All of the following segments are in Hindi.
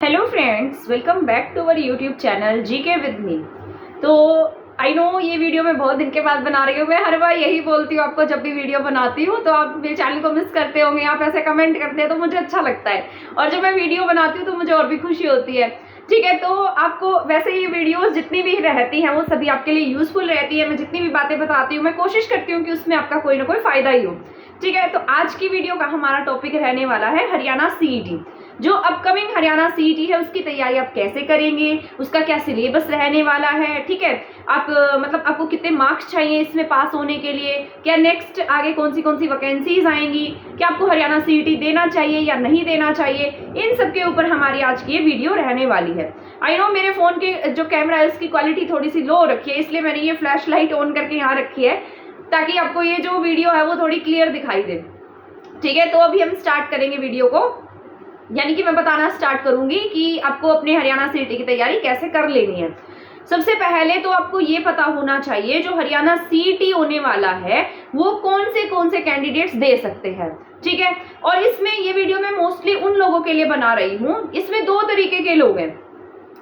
Hello friends, welcome back to our YouTube channel GK with me. तो आई नो ये वीडियो मैं बहुत दिन के बाद बना रही हूँ। मैं हर बार यही बोलती हूँ आपको, जब भी वीडियो बनाती हूँ तो आप मेरे चैनल को मिस करते होंगे, आप ऐसे कमेंट करते हैं तो मुझे अच्छा लगता है, और जब मैं वीडियो बनाती हूँ तो मुझे और भी खुशी होती है। ठीक है, तो आपको वैसे ये वीडियोस जितनी भी रहती हैं वो सभी आपके लिए यूजफुल रहती है। मैं जितनी भी बातें बताती हूँ मैं कोशिश करती हूँ कि उसमें आपका कोई ना कोई फायदा ही हो। ठीक है, तो आज की वीडियो का हमारा टॉपिक रहने वाला है हरियाणा सीईटी। जो अपकमिंग हरियाणा सीईटी है उसकी तैयारी आप कैसे करेंगे, उसका क्या सिलेबस रहने वाला है। ठीक है, आप मतलब आपको कितने मार्क्स चाहिए इसमें पास होने के लिए, क्या नेक्स्ट आगे कौन सी वैकेंसीज आएंगी, क्या आपको हरियाणा सीईटी देना चाहिए या नहीं देना चाहिए, इन सब के ऊपर हमारी आज की ये वीडियो रहने वाली है। आई नो मेरे फोन के जो कैमरा है उसकी क्वालिटी थोड़ी सी लो रखी है, इसलिए मैंने ये फ्लैश लाइट ऑन करके यहाँ रखी है ताकि आपको ये जो वीडियो है वो थोड़ी क्लियर दिखाई दे। ठीक है, तो अभी हम स्टार्ट करेंगे वीडियो को, यानी कि मैं बताना स्टार्ट करूंगी कि आपको अपने हरियाणा सीईटी की तैयारी कैसे कर लेनी है। सबसे पहले तो आपको ये पता होना चाहिए जो हरियाणा सीईटी होने वाला है वो कौन से कैंडिडेट्स दे सकते हैं। ठीक है, और इसमें ये वीडियो मैं मोस्टली उन लोगों के लिए बना रही हूँ, इसमें दो तरीके के लोग हैं।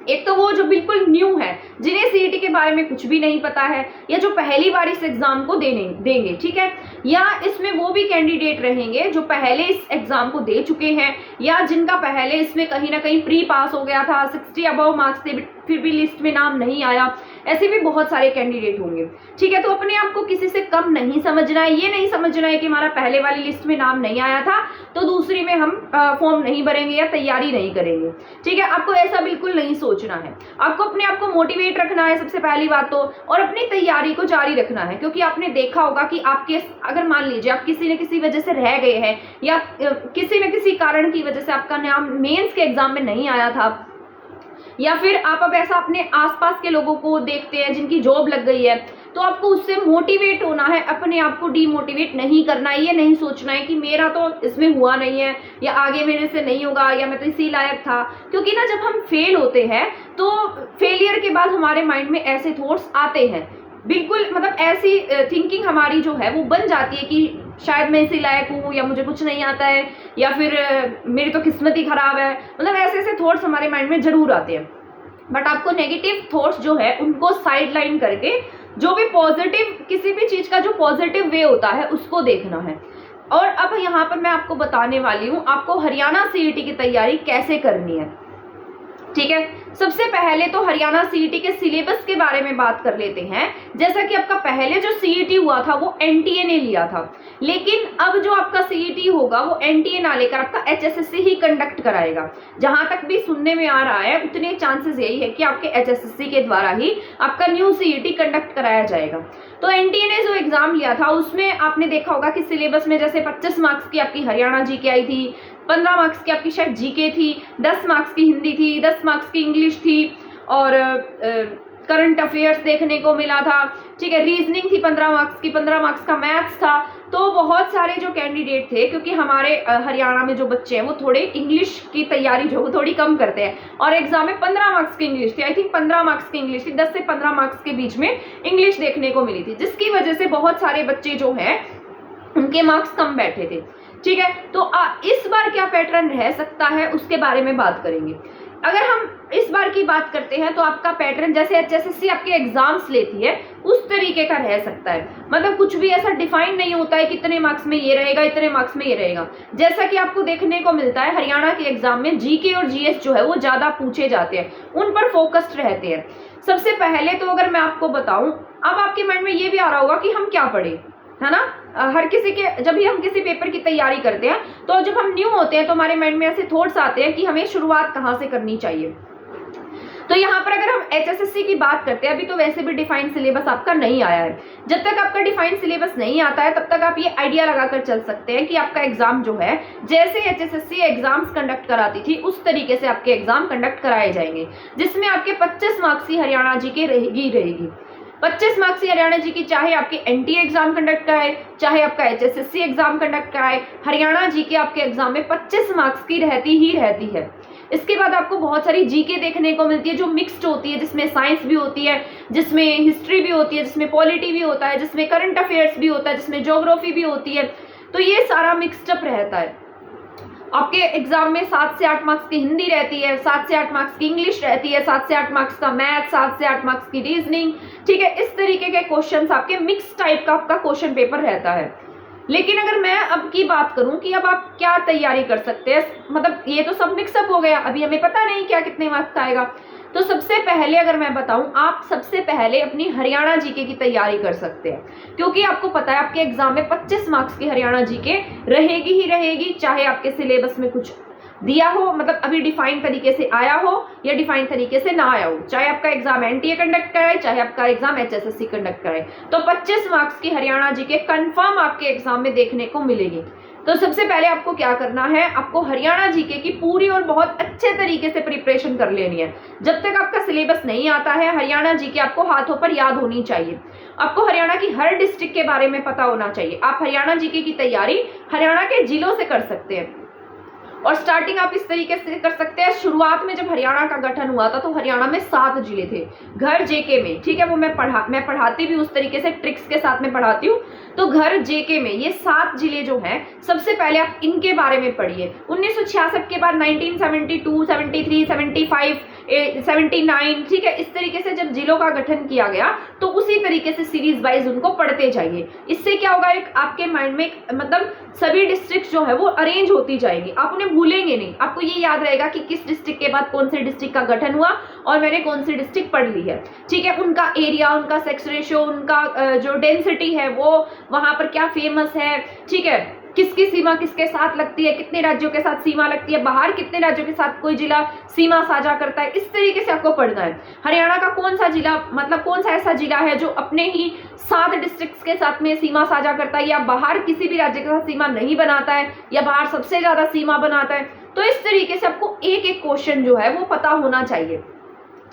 एक तो वो जो बिल्कुल न्यू है, जिन्हें सीईटी के बारे में कुछ भी नहीं पता है, या जो पहली बार इस एग्जाम को देंगे। ठीक है, या इसमें वो भी कैंडिडेट रहेंगे जो पहले इस एग्जाम को दे चुके हैं, या जिनका पहले इसमें कहीं ना कहीं प्री पास हो गया था, 60 अबव मार्क्स थे फिर भी लिस्ट में नाम नहीं आया। ऐसे भी बहुत सारे कैंडिडेट होंगे। ठीक है, तो अपने आप को किसी से कम नहीं समझना है। ये नहीं समझना है कि हमारा पहले वाली लिस्ट में नाम नहीं आया था तो दूसरी में हम फॉर्म नहीं भरेंगे या तैयारी नहीं करेंगे। ठीक है, आपको ऐसा बिल्कुल नहीं सोचना है। आपको अपने आप को मोटिवेट रखना है सबसे पहली बात तो, और अपनी तैयारी को जारी रखना है। क्योंकि आपने देखा होगा कि आपके अगर मान लीजिए आप किसी न किसी वजह से रह गए हैं, या किसी न किसी कारण की वजह से आपका नाम मेंस के एग्जाम में नहीं आया था, या फिर आप अब ऐसा अपने आसपास के लोगों को देखते हैं जिनकी जॉब लग गई है, तो आपको उससे मोटिवेट होना है, अपने आप को डीमोटिवेट नहीं करना है। ये नहीं सोचना है कि मेरा तो इसमें हुआ नहीं है, या आगे मेरे से नहीं होगा, या मैं तो इसी लायक था। क्योंकि ना जब हम फेल होते हैं तो फेलियर के बाद हमारे माइंड में ऐसे थॉट्स आते हैं, बिल्कुल मतलब ऐसी थिंकिंग हमारी जो है वो बन जाती है कि शायद मैं इसी लायक हूँ, या मुझे कुछ नहीं आता है, या फिर मेरी तो किस्मत ही खराब है। मतलब ऐसे ऐसे थॉट्स हमारे माइंड में जरूर आते हैं। बट आपको नेगेटिव थॉट्स जो है उनको साइड लाइन करके जो भी पॉजिटिव, किसी भी चीज का जो पॉजिटिव वे होता है उसको देखना है। और अब यहाँ पर मैं आपको बताने वाली हूँ आपको हरियाणा सीईटी की तैयारी कैसे करनी है। ठीक है, सबसे पहले तो हरियाणा सीईटी के सिलेबस के बारे में बात कर लेते हैं। जैसा कि आपका पहले जो सीईटी हुआ था वो एनटीए ने लिया था, लेकिन अब जो आपका सीईटी होगा वो एनटीए ना लेकर आपका एचएसएससी ही कंडक्ट कराएगा। जहां तक भी सुनने में आ रहा है उतने चांसेस यही है कि आपके एचएसएससी के द्वारा ही आपका न्यू सीईटी कंडक्ट कराया जाएगा। तो एनटीए ने जो एग्जाम लिया था उसमें आपने देखा होगा कि सिलेबस में जैसे 25 मार्क्स की आपकी हरियाणा जीके आई थी, 15 मार्क्स की आपकी शायद जीके थी, 10 मार्क्स की हिंदी थी, 10 मार्क्स की इंग्लिश थी, और करंट अफेयर्स देखने को मिला था। ठीक है, रीजनिंग थी 15 मार्क्स की, 15 मार्क्स का मैथ्स था। तो बहुत सारे जो कैंडिडेट थे, क्योंकि हमारे हरियाणा में जो बच्चे हैं वो थोड़े इंग्लिश की तैयारी जो वो थोड़ी कम करते हैं, और एग्जाम में 15 मार्क्स की इंग्लिश थी, आई थिंक 15 मार्क्स की इंग्लिश थी, 10 से 15 मार्क्स के बीच में इंग्लिश देखने को मिली थी, जिसकी वजह से बहुत सारे बच्चे जो हैं उनके मार्क्स कम बैठे थे। ठीक है, तो इस बार क्या पैटर्न रह सकता है उसके बारे में बात करेंगे। अगर हम इस बार की बात करते हैं तो आपका पैटर्न जैसे एचएसएससी आपके एग्जाम्स लेती है उस तरीके का रह सकता है। मतलब कुछ भी ऐसा डिफाइन नहीं होता है कितने मार्क्स में ये रहेगा, इतने मार्क्स में ये रहेगा। जैसा कि आपको देखने को मिलता है हरियाणा के एग्जाम में जीके और जीएस जो है वो ज्यादा पूछे जाते हैं, उन पर फोकस्ड रहते हैं। सबसे पहले तो अगर मैं आपको बताऊं, अब आपके माइंड में ये भी आ रहा होगा कि हम क्या पढ़े, है ना। हर किसी के जब भी हम किसी पेपर की तैयारी करते हैं तो जब हम न्यू होते हैं तो हमारे माइंड में ऐसे थॉट्स आते हैं कि हमें शुरुआत कहाँ से करनी चाहिए। तो यहाँ पर अगर हम एचएसएससी की बात करते हैं, अभी तो वैसे भी डिफाइंड सिलेबस आपका नहीं आया है। जब तक आपका डिफाइंड सिलेबस नहीं आता है तब तक आप ये आइडिया लगाकर चल सकते हैं कि आपका एग्जाम जो है जैसे एचएसएससी एग्जाम्स कंडक्ट कराती थी उस तरीके से आपके एग्जाम कंडक्ट कराए जाएंगे, जिसमें आपके 25 मार्क्स की हरियाणा जीके रहेगी। 25 मार्क्स की हरियाणा जी की, चाहे आपकी एनटीए एग्जाम कंडक्ट कराए, चाहे आपका एचएसएससी एग्जाम कंडक्ट कराए, हरियाणा जी के आपके एग्जाम में 25 मार्क्स की रहती है। इसके बाद आपको बहुत सारी जीके देखने को मिलती है जो मिक्स्ड होती है, जिसमें साइंस भी होती है, जिसमें हिस्ट्री भी होती है, जिसमें पॉलिटी भी होता है, जिसमें करंट अफेयर्स भी होता है, जिसमें ज्योग्राफी भी होती है। तो ये सारा मिक्सड अप रहता है। आपके एग्जाम में 7 से 8 मार्क्स की हिंदी रहती है, 7 से 8 मार्क्स की इंग्लिश रहती है, 7 से 8 मार्क्स का मैथ, 7 से 8 मार्क्स की रीजनिंग, ठीक है। इस तरीके के क्वेश्चंस आपके मिक्स टाइप का आपका क्वेश्चन पेपर रहता है। लेकिन अगर मैं अब की बात करूं कि अब आप क्या तैयारी कर सकते हैं, मतलब ये तो सब मिक्सअप हो गया, अभी हमें पता नहीं क्या कितने मार्क्स का आएगा। तो सबसे पहले अगर मैं बताऊं, आप सबसे पहले अपनी हरियाणा जीके की तैयारी कर सकते हैं, क्योंकि आपको पता है आपके एग्जाम में 25 मार्क्स की हरियाणा जीके रहेगी ही रहेगी, चाहे आपके सिलेबस में कुछ दिया हो, मतलब अभी डिफाइन तरीके से आया हो या डिफाइन तरीके से ना आया हो, चाहे आपका एग्जाम एनटीए कंडक्ट कराए, चाहे आपका एग्जाम एचएसएससी कंडक्ट कराए, तो 25 मार्क्स की हरियाणा जीके कंफर्म आपके एग्जाम में देखने को मिलेगी। तो सबसे पहले आपको क्या करना है, आपको हरियाणा जीके की पूरी और बहुत अच्छे तरीके से प्रिपरेशन कर लेनी है। जब तक आपका सिलेबस नहीं आता है, हरियाणा जीके आपको हाथों पर याद होनी चाहिए। आपको हरियाणा की हर डिस्ट्रिक्ट के बारे में पता होना चाहिए। आप हरियाणा जीके की तैयारी हरियाणा के जिलों से कर सकते हैं, और स्टार्टिंग आप इस तरीके से कर सकते हैं। शुरुआत में जब हरियाणा का गठन हुआ था तो हरियाणा में 7 जिले थे घर जेके में, ठीक है। वो मैं पढ़ाती भी उस तरीके से ट्रिक्स के साथ में पढ़ाती हूँ। तो घर जेके में ये 7 जिले जो हैं, सबसे पहले आप इनके बारे में पढ़िए। 1966 के बाद 1972, 73, 75, 79, ठीक है, इस तरीके से जब जिलों का गठन किया गया तो उसी तरीके से सीरीज वाइज उनको पढ़ते जाइए। इससे क्या होगा, एक आपके माइंड में मतलब सभी डिस्ट्रिक्ट जो है वो अरेंज होती जाएगी, आप उन्हें भूलेंगे नहीं। आपको ये याद रहेगा कि किस डिस्ट्रिक्ट के बाद कौन से डिस्ट्रिक्ट का गठन हुआ और मैंने कौन सी डिस्ट्रिक्ट पढ़ ली है, ठीक है। उनका एरिया, उनका सेक्स रेशियो, उनका जो डेंसिटी है वो वहां पर क्या फेमस है, ठीक है, किसकी सीमा किसके साथ लगती है, कितने राज्यों के साथ सीमा लगती है, बाहर कितने राज्यों के साथ कोई जिला सीमा साझा करता है, इस तरीके से आपको पढ़ना है। हरियाणा का कौन सा जिला, मतलब कौन सा ऐसा जिला है जो अपने ही 7 डिस्ट्रिक्ट्स के साथ में सीमा साझा करता है, या बाहर किसी भी राज्य के साथ सीमा नहीं बनाता है, या बाहर सबसे ज्यादा सीमा बनाता है। तो इस तरीके से आपको एक एक क्वेश्चन जो है वो पता होना चाहिए,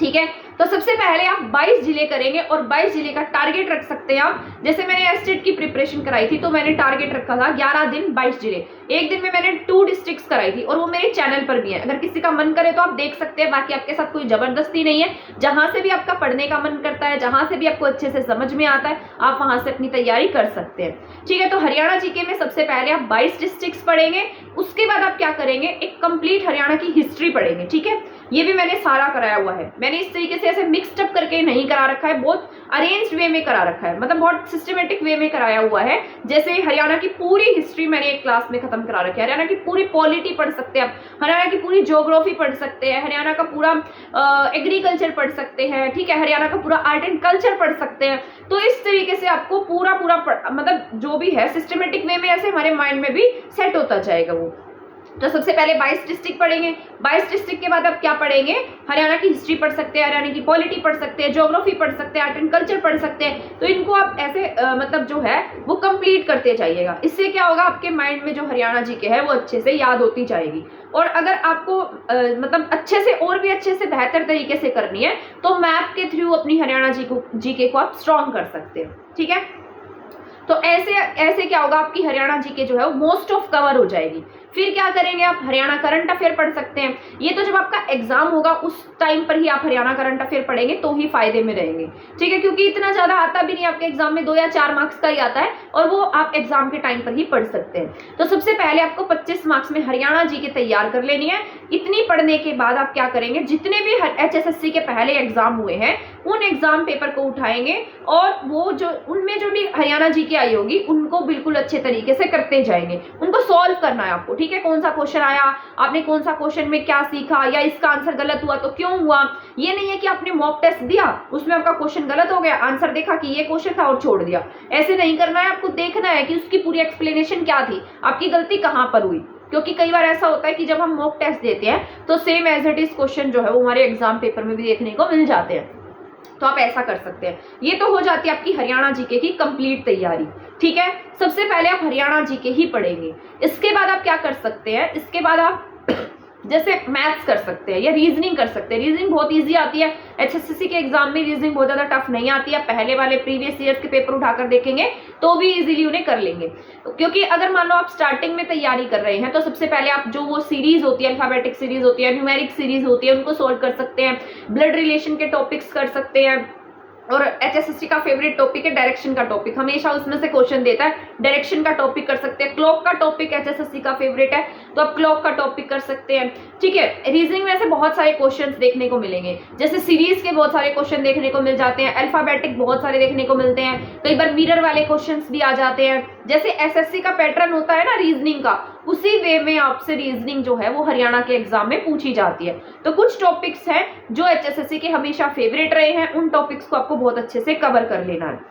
ठीक है। तो सबसे पहले आप 22 जिले करेंगे, और 22 जिले का टारगेट रख सकते हैं आप। जैसे मैंने एस्टेट की प्रिपरेशन कराई थी तो मैंने टारगेट रखा था 11 दिन 22 जिले। एक दिन में मैंने 2 डिस्ट्रिक्ट्स कराई थी, और वो मेरे चैनल पर भी है, अगर किसी का मन करे तो आप देख सकते हैं। बाकी आपके साथ कोई जबरदस्ती नहीं है, जहां से भी आपका पढ़ने का मन करता है, जहां से भी आपको अच्छे से समझ में आता है, आप वहां से अपनी तैयारी कर सकते हैं, ठीक है। तो हरियाणा जीके में सबसे पहले आप 22 डिस्ट्रिक्ट्स पढ़ेंगे। उसके बाद आप क्या करेंगे, एक कंप्लीट हरियाणा की हिस्ट्री पढ़ेंगे, ठीक है। ये भी मैंने सारा कराया हुआ है, मैंने इस तरीके से ऐसे मिक्सड अप करके नहीं करा रखा है, बहुत अरेंज्ड वे में करा रखा है, मतलब बहुत सिस्टमेटिक वे में कराया हुआ है। जैसे हरियाणा की पूरी हिस्ट्री मैंने एक क्लास में खत्म करा रखी है। हरियाणा की पूरी पॉलिटी पढ़ सकते हैं आप, हरियाणा की पूरी ज्योग्राफी पढ़ सकते हैं, हरियाणा का पूरा एग्रीकल्चर पढ़ सकते हैं, ठीक है, हरियाणा का पूरा आर्ट एंड कल्चर पढ़ सकते हैं। तो इस तरीके से आपको पूरा मतलब जो भी है सिस्टमेटिक वे में ऐसे हमारे माइंड में भी सेट होता जाएगा वो। तो सबसे पहले 22 डिस्ट्रिक्ट पढ़ेंगे। 22 डिस्ट्रिक्ट के बाद आप क्या पढ़ेंगे, हरियाणा की हिस्ट्री पढ़ सकते हैं, हरियाणा की पॉलिटी पढ़ सकते हैं, ज्योग्राफी पढ़ सकते हैं, आर्ट एंड कल्चर पढ़ सकते हैं। तो इनको आप ऐसे मतलब जो है वो कंप्लीट करते जाइएगा। इससे क्या होगा, आपके माइंड में जो हरियाणा जीके है वो अच्छे से याद होती जाएगी। और अगर आपको मतलब अच्छे से और भी अच्छे से बेहतर तरीके से करनी है तो मैप के थ्रू अपनी हरियाणा जीके को आप स्ट्रॉन्ग कर सकते हैं, ठीक है। तो ऐसे क्या होगा, आपकी हरियाणा जीके जो है वो मोस्ट ऑफ कवर हो जाएगी। फिर क्या करेंगे, आप हरियाणा करंट अफेयर पढ़ सकते हैं। ये तो जब आपका एग्जाम होगा उस टाइम पर ही आप हरियाणा करंट अफेयर पढ़ेंगे तो ही फायदे में रहेंगे, ठीक है, क्योंकि इतना ज्यादा आता भी नहीं, आपके एग्जाम में 2 या 4 मार्क्स का ही आता है, और वो आप एग्जाम के टाइम पर ही पढ़ सकते हैं। तो सबसे पहले आपको 25 मार्क्स में हरियाणा जीके तैयार कर लेनी है। इतनी पढ़ने के बाद आप क्या करेंगे, जितने भी एचएसएससी के पहले एग्जाम हुए हैं उन एग्जाम पेपर को उठाएंगे, और वो जो उनमें जो भी हरियाणा जीके आई होगी उनको बिल्कुल अच्छे तरीके से करते जाएंगे। उनको सॉल्व करना है आपको, ठीक है। कौन सा क्वेश्चन आया, आपने कौन सा क्वेश्चन में क्या सीखा, या इसका आंसर गलत हुआ तो क्यों हुआ। ये नहीं है कि आपने मॉक टेस्ट दिया, उसमें आपका क्वेश्चन गलत हो गया, आंसर देखा कि ये क्वेश्चन था और छोड़ दिया। ऐसे नहीं करना है, आपको देखना है कि उसकी पूरी एक्सप्लेनेशन क्या थी, आपकी गलती कहां पर हुई। क्योंकि कई बार ऐसा होता है कि जब हम मॉक टेस्ट देते हैं तो same as it is question जो है वो हमारे एग्जाम पेपर में भी देखने को मिल जाते हैं। तो आप ऐसा कर सकते हैं। ये तो हो जाती है आपकी हरियाणा जीके की कंप्लीट तैयारी, ठीक है। सबसे पहले आप हरियाणा जीके ही पढ़ेंगे। इसके बाद आप क्या कर सकते हैं, इसके बाद आप जैसे मैथ्स कर सकते हैं या रीजनिंग कर सकते हैं। रीजनिंग बहुत इजी आती है, एचएसएससी के एग्जाम में रीजनिंग बहुत ज्यादा टफ नहीं आती है। पहले वाले प्रीवियस ईयर्स के पेपर उठाकर देखेंगे तो भी इजीली उन्हें कर लेंगे। क्योंकि अगर मान लो आप स्टार्टिंग में तैयारी कर रहे हैं तो सबसे पहले आप जो वो सीरीज होती है, अल्फाबेटिक सीरीज होती है, न्यूमेरिक सीरीज होती है, उनको सोल्व कर सकते हैं। ब्लड रिलेशन के टॉपिक्स कर सकते हैं, और HSSC का फेवरेट टॉपिक है डायरेक्शन का टॉपिक, हमेशा उसमें से क्वेश्चन देता है। डायरेक्शन का टॉपिक कर सकते हैं। क्लॉक का टॉपिक HSSC का फेवरेट है, तो आप क्लॉक का टॉपिक कर सकते हैं। ठीक है, रीजनिंग में ऐसे बहुत सारे क्वेश्चंस देखने को मिलेंगे, जैसे सीरीज के बहुत सारे क्वेश्चन देखने को मिल जाते हैं, अल्फाबेटिक बहुत सारे देखने को मिलते हैं, कई बार मिरर वाले क्वेश्चंस भी आ जाते हैं। जैसे एसएससी का पैटर्न होता है ना रीजनिंग का, उसी वे में आपसे रीजनिंग जो है वो हरियाणा के एग्जाम में पूछी जाती है। तो कुछ टॉपिक्स हैं जो HSSC के हमेशा फेवरेट रहे हैं, उन टॉपिक्स को आपको बहुत अच्छे से कवर कर लेना है।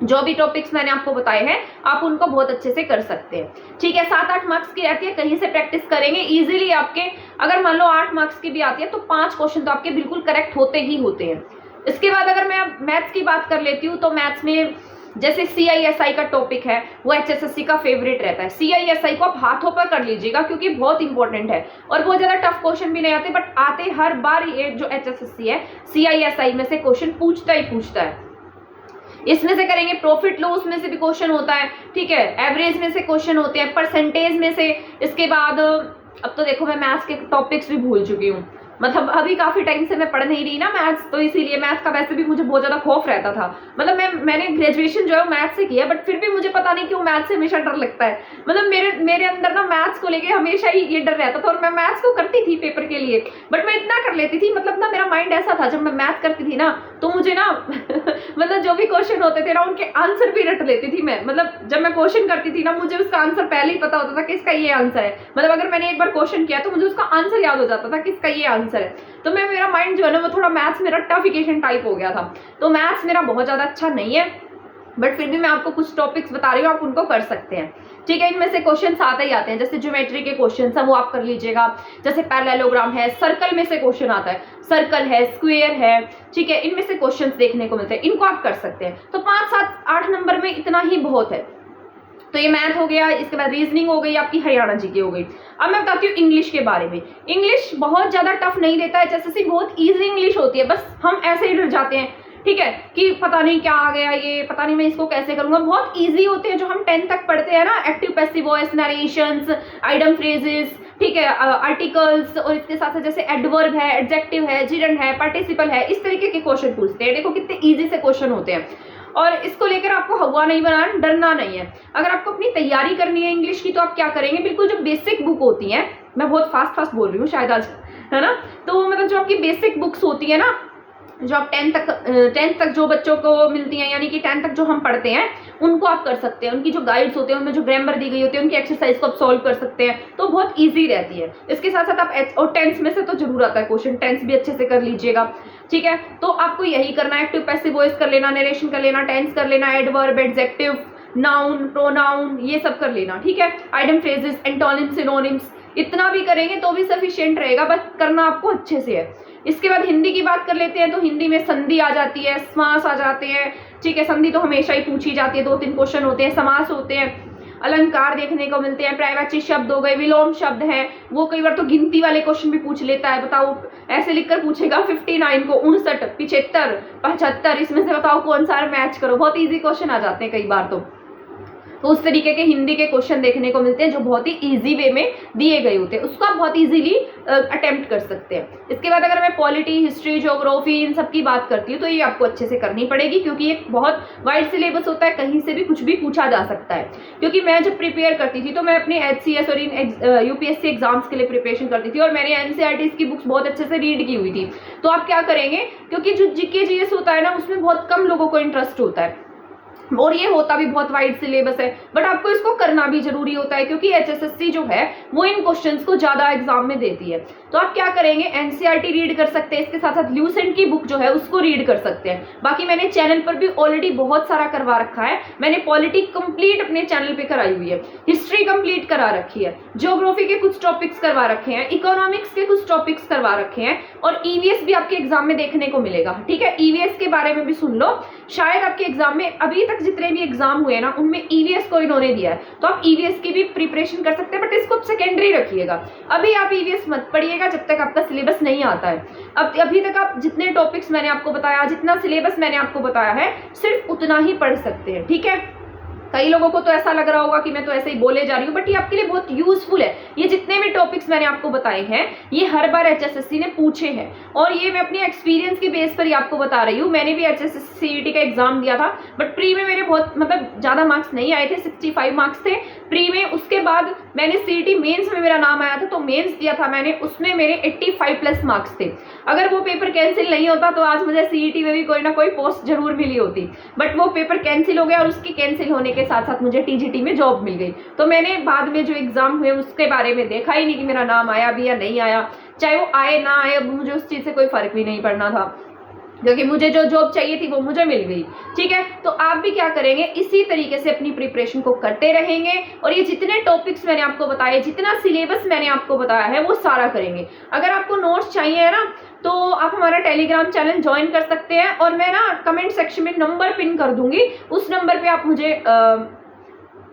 जो भी टॉपिक्स मैंने आपको बताए हैं आप उनको बहुत अच्छे से कर सकते हैं। ठीक है, 7-8 मार्क्स की रहती है, कहीं से प्रैक्टिस करेंगे इजीली आपके, अगर मान लो 8 मार्क्स की भी आती है तो 5 क्वेश्चन तो आपके बिल्कुल करेक्ट होते ही होते हैं। इसके बाद अगर मैं मैथ्स की बात कर लेती हूँ, तो मैथ्स में जैसे CISI का टॉपिक है वो HSSC का फेवरेट रहता है। CISI को आप हाथों पर कर लीजिएगा क्योंकि बहुत इंपॉर्टेंट है और बहुत ज्यादा टफ क्वेश्चन भी नहीं आते, बट आते हर बार। ये जो HSSC है CISI में से क्वेश्चन पूछता ही पूछता है। इसमें से करेंगे प्रॉफिट लॉस में से भी क्वेश्चन होता है, ठीक है, एवरेज में से क्वेश्चन होते हैं, परसेंटेज में से। इसके बाद अब तो देखो मैं मैथ्स के टॉपिक्स भी भूल चुकी हूँ, मतलब अभी काफी टाइम से मैं पढ़ नहीं रही ना मैथ्स, तो इसीलिए मैथ्स का वैसे भी मुझे बहुत ज्यादा खौफ रहता था। मतलब मैंने ग्रेजुएशन जो है मैथ्स से किया, बट फिर भी मुझे पता नहीं क्यों मैथ्स से हमेशा डर लगता है। मतलब मेरे अंदर ना मैथ्स को लेके हमेशा ही ये डर रहता था, और मैं मैथ्स को करती थी पेपर के लिए, बट मैं इतना कर लेती थी, मतलब ना मेरा माइंड ऐसा था, जब मैं मैथ करती थी ना तो मुझे ना मतलब जो भी क्वेश्चन होते थे ना उनके आंसर भी रट लेती थी मैं। मतलब जब मैं क्वेश्चन करती थी ना मुझे उसका आंसर पहले ही पता होता था कि इसका ये आंसर है। मतलब अगर मैंने एक बार क्वेश्चन किया तो मुझे उसका आंसर याद हो जाता था कि इसका ये आंसर है। तो मेरा माइंड जो है ना वो थोड़ा मैथ्स मेरा टफिकेशन टाइप हो गया था। तो मैथ्स मेरा बहुत ज्यादा अच्छा नहीं है, बट फिर भी मैं आपको कुछ टॉपिक्स बता रही हूँ, आप उनको कर सकते हैं। ठीक है, इनमें से क्वेश्चन आते ही आते हैं, जैसे ज्योमेट्री के क्वेश्चन है वो आप कर लीजिएगा, जैसे पैरेललोग्राम है, सर्कल में से क्वेश्चन आता है, सर्कल है, स्क्वायर है, ठीक है, इनमें से क्वेश्चन देखने को मिलते हैं, इनको आप कर सकते हैं। तो 5, 7, 8 नंबर में इतना ही बहुत है। तो ये मैथ हो गया, इसके बाद रीजनिंग हो गई, आपकी हरियाणा जीके हो गई। अब मैं बताती हूँ इंग्लिश के बारे में। इंग्लिश बहुत ज्यादा टफ नहीं देता है, जैसे बहुत इजी इंग्लिश होती है, बस हम ऐसे ही डर जाते हैं, ठीक है, कि पता नहीं क्या आ गया, ये पता नहीं मैं इसको कैसे करूंगा। बहुत इजी होते हैं जो हम 10th तक पढ़ते हैं ना, active passive voice, narrations, idem phrases, ठीक है, आर्टिकल्स, और इसके साथ साथ जैसे एडवर्ब है, एडजेक्टिव है, जिरंड है, पार्टिसिपल है, इस तरीके के क्वेश्चन पूछते हैं। देखो कितने इजी से क्वेश्चन होते हैं, और इसको लेकर आपको हवा नहीं बनाना, डरना नहीं है। अगर आपको अपनी तैयारी करनी है इंग्लिश की तो आप क्या करेंगे, बिल्कुल जो बेसिक बुक होती है, मैं बहुत फास्ट बोल रही हूँ शायद आज, है ना, तो मतलब जो आपकी बेसिक बुक्स होती है ना, जो आप 10th तक जो बच्चों को मिलती हैं, यानी कि 10th तक जो हम पढ़ते हैं उनको आप कर सकते हैं। उनकी जो गाइड्स होते हैं उनमें जो ग्रामर दी गई होती है, उनकी एक्सरसाइज को आप सॉल्व कर सकते हैं, तो बहुत इजी रहती है। इसके साथ साथ आप और टेंस में से तो जरूर आता है क्वेश्चन, टेंस भी अच्छे से कर लीजिएगा। ठीक है, तो आपको यही करना है, एक्टिव पैसिव वॉइस कर लेना, नरेशन कर लेना, टेंस कर लेना, एडवर्ब, एडजेक्टिव, नाउन, प्रोनाउन, ये सब कर लेना। ठीक है, आइडम फ्रेजेस, एंटोनिम्स, सिनोनिम्स, इतना भी करेंगे तो भी सफिशिएंट रहेगा, बस करना आपको अच्छे से है। इसके बाद हिंदी की बात कर लेते हैं, तो हिंदी में संधि आ जाती है, समास आ जाते हैं, ठीक है, संधि तो हमेशा ही पूछी जाती है, 2-3 क्वेश्चन होते हैं, समास होते हैं, अलंकार देखने को मिलते हैं, पर्यायवाची शब्द हो गए, विलोम शब्द है, वो कई बार तो गिनती वाले क्वेश्चन भी पूछ लेता है। बताओ, ऐसे लिखकर पूछेगा 59 को 59, 75, 75, इसमें से बताओ कौन सा मैच करो। बहुत इजी क्वेश्चन आ जाते हैं कई बार तो उस तरीके के हिंदी के क्वेश्चन देखने को मिलते हैं जो बहुत ही इजी वे में दिए गए होते हैं, उसको आप बहुत इजीली अटेम्प्ट कर सकते हैं। इसके बाद अगर मैं पॉलिटी, हिस्ट्री, ज्योग्राफी, इन सब की बात करती हूँ तो ये आपको अच्छे से करनी पड़ेगी, क्योंकि एक बहुत वाइड सिलेबस होता है, कहीं से भी कुछ भी पूछा जा सकता है। क्योंकि मैं जब प्रिपेयर करती थी तो मैं अपने HCS और इन UPSC एग्जाम्स के लिए प्रिपरेशन करती थी, और मैंने NCERT की बुक्स बहुत अच्छे से रीड की हुई थी। तो आप क्या करेंगे, क्योंकि जो GK GS होता है ना उसमें बहुत कम लोगों को इंटरेस्ट होता है, और ये होता भी बहुत वाइड सिलेबस है, बट आपको इसको करना भी जरूरी होता है, क्योंकि HSSC जो है वो इन क्वेश्चंस को ज्यादा एग्जाम में देती है। तो आप क्या करेंगे, NCERT रीड कर सकते हैं, इसके साथ साथ ल्यूसेंट की बुक जो है उसको रीड कर सकते हैं। बाकी मैंने चैनल पर भी ऑलरेडी बहुत सारा करवा रखा है, मैंने पॉलिटी कंप्लीट अपने चैनल पे कराई हुई है, हिस्ट्री कंप्लीट करा रखी है, ज्योग्राफी के कुछ टॉपिक्स करवा रखे हैं, इकोनॉमिक्स के कुछ टॉपिक्स करवा रखे हैं, और EVS भी आपके एग्जाम में देखने को मिलेगा। ठीक है, EVS के बारे में भी सुन लो, शायद आपके एग्जाम में अभी तक जितने भी एग्जाम हुए ना उनमें EVS को इन्होंने दिया है, तो आप EVS की भी प्रिपरेशन कर सकते हैं, बट इसको सेकेंडरी रखिएगा। अभी आप EVS मत पढ़िएगा जब तक आपका सिलेबस नहीं आता है। अब अभी तक आप जितने टॉपिक्स मैंने आपको बताया, जितना सिलेबस मैंने आपको बताया है, सिर्फ उतना ही पढ़ सकते हैं। ठीक है, कई लोगों को तो ऐसा लग रहा होगा कि मैं तो ऐसे ही बोले जा रही हूँ, बट ये आपके लिए बहुत यूजफुल है। ये जितने भी टॉपिक्स मैंने आपको बताए हैं ये हर बार HSSC ने पूछे हैं, और ये मैं अपने एक्सपीरियंस के बेस पर ही आपको बता रही हूँ। मैंने भी HSSC CET का एग्जाम दिया था, बट प्री में मेरे बहुत मतलब ज्यादा मार्क्स नहीं आए थे, 65 मार्क्स थे प्री में। उसके बाद मैंने CET मेंस में मेरा नाम आया था, तो मेंस दिया था मैंने, उसमें मेरे 85 प्लस मार्क्स थे। अगर वो पेपर कैंसिल नहीं होता तो आज मुझे CET में भी कोई ना कोई पोस्ट जरूर मिली होती, बट वो पेपर कैंसिल हो गया, और उसके कैंसिल होने के साथ साथ मुझे TGT में जॉब मिल गई। तो मैंने बाद में जो एग्जाम हुए उसके बारे में देखा ही नहीं कि मेरा नाम आया भी या नहीं आया, चाहे वो आए ना आए, मुझे उस चीज से कोई फर्क भी नहीं पड़ना था, क्योंकि मुझे जो जॉब चाहिए थी वो मुझे मिल गई। ठीक है, तो आप भी क्या करेंगे, इसी तरीके से अपनी प्रिपरेशन को करते रहेंगे, और ये जितने टॉपिक्स मैंने आपको बताए, जितना सिलेबस मैंने आपको बताया है वो सारा करेंगे। अगर आपको नोट्स चाहिए है ना, तो आप हमारा टेलीग्राम चैनल ज्वाइन कर सकते हैं, और मैं ना कमेंट सेक्शन में नंबर पिन कर दूंगी, उस नंबर पे आप मुझे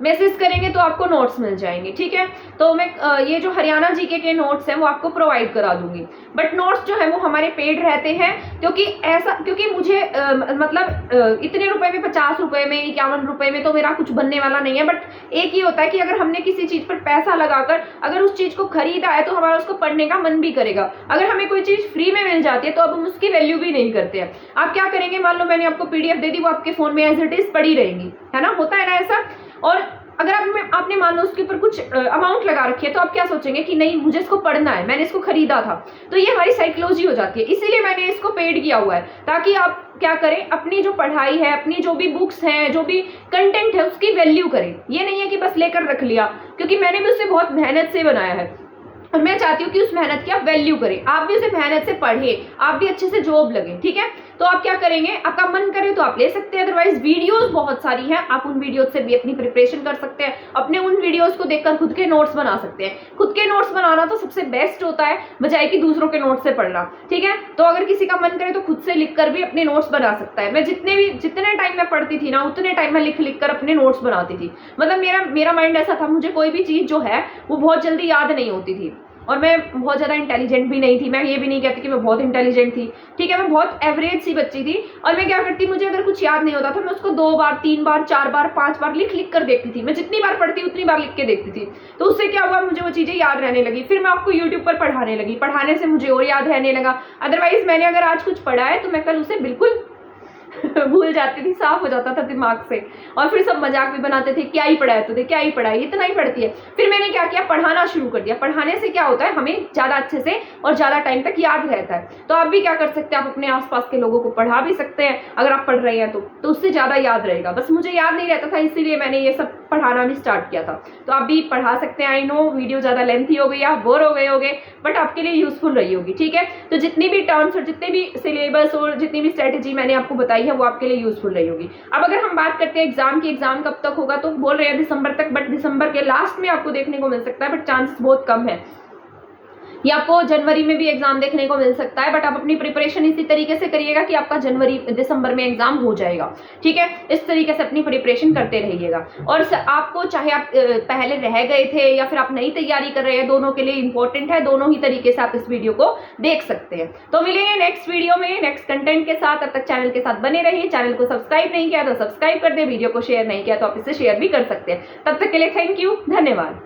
मैसेज करेंगे तो आपको नोट्स मिल जाएंगे। ठीक है, तो मैं ये जो हरियाणा जीके के नोट्स हैं वो आपको प्रोवाइड करा दूंगी, बट नोट्स जो है वो हमारे पेड रहते हैं, क्योंकि मुझे इतने रुपए में, 50 रुपए में, 51 रुपए में तो मेरा कुछ बनने वाला नहीं है। बट एक ही होता है कि अगर हमने किसी चीज पर पैसा लगाकर अगर उस चीज को खरीदा है तो हमारा उसको पढ़ने का मन भी करेगा। अगर हमें कोई चीज फ्री में मिल जाती है तो अब हम उसकी वैल्यू भी नहीं करते हैं। आप क्या करेंगे, मान लो मैंने आपको PDF दे दी, वो आपके फोन में एज इट इज पड़ी रहेंगी, है ना, होता है ना ऐसा। और अगर आपने मान लो उसके ऊपर कुछ अमाउंट लगा रखी है, तो आप क्या सोचेंगे कि नहीं मुझे इसको पढ़ना है, मैंने इसको खरीदा था। तो ये हमारी साइकोलॉजी हो जाती है, इसीलिए मैंने इसको पेड किया हुआ है, ताकि आप क्या करें, अपनी जो पढ़ाई है, अपनी जो भी बुक्स हैं, जो भी कंटेंट है उसकी वैल्यू करें। ये नहीं है कि बस लेकर रख लिया, क्योंकि मैंने भी उसे बहुत मेहनत से बनाया है, और मैं चाहती हूँ कि उस मेहनत की आप वैल्यू करें, आप भी उसे मेहनत से पढ़े, आप भी अच्छे से जॉब लगे। ठीक है, तो आप क्या करेंगे, आपका मन करे तो आप ले सकते हैं, अदरवाइज वीडियोस बहुत सारी हैं, आप उन वीडियोस से भी अपनी प्रिपरेशन कर सकते हैं, अपने उन वीडियोस को देखकर खुद के नोट्स बना सकते हैं। खुद के नोट्स बनाना तो सबसे बेस्ट होता है, बजाय कि दूसरों के नोट्स से पढ़ना। ठीक है, तो अगर किसी का मन करे तो खुद से लिख कर भी अपने नोट्स बना सकता है। मैं जितने टाइम मैं पढ़ती थी ना, उतने टाइम मैं लिख कर अपने नोट्स बनाती थी। मतलब मेरा माइंड ऐसा था, मुझे कोई भी चीज जो है वो बहुत जल्दी याद नहीं होती थी, और मैं बहुत ज़्यादा इंटेलिजेंट भी नहीं थी। मैं ये भी नहीं कहती कि मैं बहुत इंटेलिजेंट थी, ठीक है, मैं बहुत एवरेज सी बच्ची थी। और मैं क्या करती, मुझे अगर कुछ याद नहीं होता था, मैं उसको 2 बार, 3 बार, 4 बार, 5 बार लिख कर देखती थी। मैं जितनी बार पढ़ती उतनी बार लिख के देखती थी, तो उससे क्या हुआ, मुझे वो चीज़ें याद रहने लगी। फिर मैं आपको यूट्यूब पर पढ़ाने लगी, पढ़ाने से मुझे और याद रहने लगा। अदरवाइज मैंने अगर आज कुछ पढ़ा है तो मैं कल उसे बिल्कुल भूल जाती थी, साफ हो जाता था दिमाग से, और फिर सब मजाक भी बनाते थे, क्या ही पढ़ा है तुझे, क्या ही पढ़ा है, इतना ही पढ़ती है। फिर मैंने क्या किया, पढ़ाना शुरू कर दिया। पढ़ाने से क्या होता है, हमें ज्यादा अच्छे से और ज्यादा टाइम तक याद रहता है। तो आप भी क्या कर सकते हैं, आप अपने आसपास के लोगों को पढ़ा भी सकते हैं, अगर आप पढ़ रहे हैं तो उससे ज्यादा याद रहेगा। बस मुझे याद नहीं रहता था, इसीलिए मैंने ये सब पढ़ाना भी स्टार्ट किया था। तो आप भी पढ़ा सकते हैं। आई नो वीडियो ज्यादा लेंथी हो गई, आप बोर हो गए होगे, बट आपके लिए यूजफुल रही होगी। ठीक है, तो जितनी भी टर्म्स और जितने भी सिलेबस और जितनी भी स्ट्रेटेजी मैंने आपको बताई है वो आपके लिए यूजफुल रही होगी। अब अगर हम बात करते हैं एग्जाम की, एग्जाम कब तक होगा, तो बोल रहे हैं दिसंबर तक, बट दिसंबर के लास्ट में आपको देखने को मिल सकता है, बट चांसेस बहुत कम है। या आपको जनवरी में भी एग्जाम देखने को मिल सकता है, बट आप अपनी प्रिपरेशन इसी तरीके से करिएगा कि आपका जनवरी दिसंबर में एग्जाम हो जाएगा। ठीक है, इस तरीके से अपनी प्रिपरेशन करते रहिएगा। और आपको चाहे आप पहले रह गए थे या फिर आप नई तैयारी कर रहे हैं, दोनों के लिए इंपॉर्टेंट है, दोनों ही तरीके से आप इस वीडियो को देख सकते हैं। तो मिलेंगे नेक्स्ट वीडियो में नेक्स्ट कंटेंट के साथ। तब तक चैनल के साथ बने रहिए। चैनल को सब्सक्राइब नहीं किया तो सब्सक्राइब कर दे, वीडियो को शेयर नहीं किया तो आप इसे शेयर भी कर सकते हैं। तब तक के लिए थैंक यू, धन्यवाद।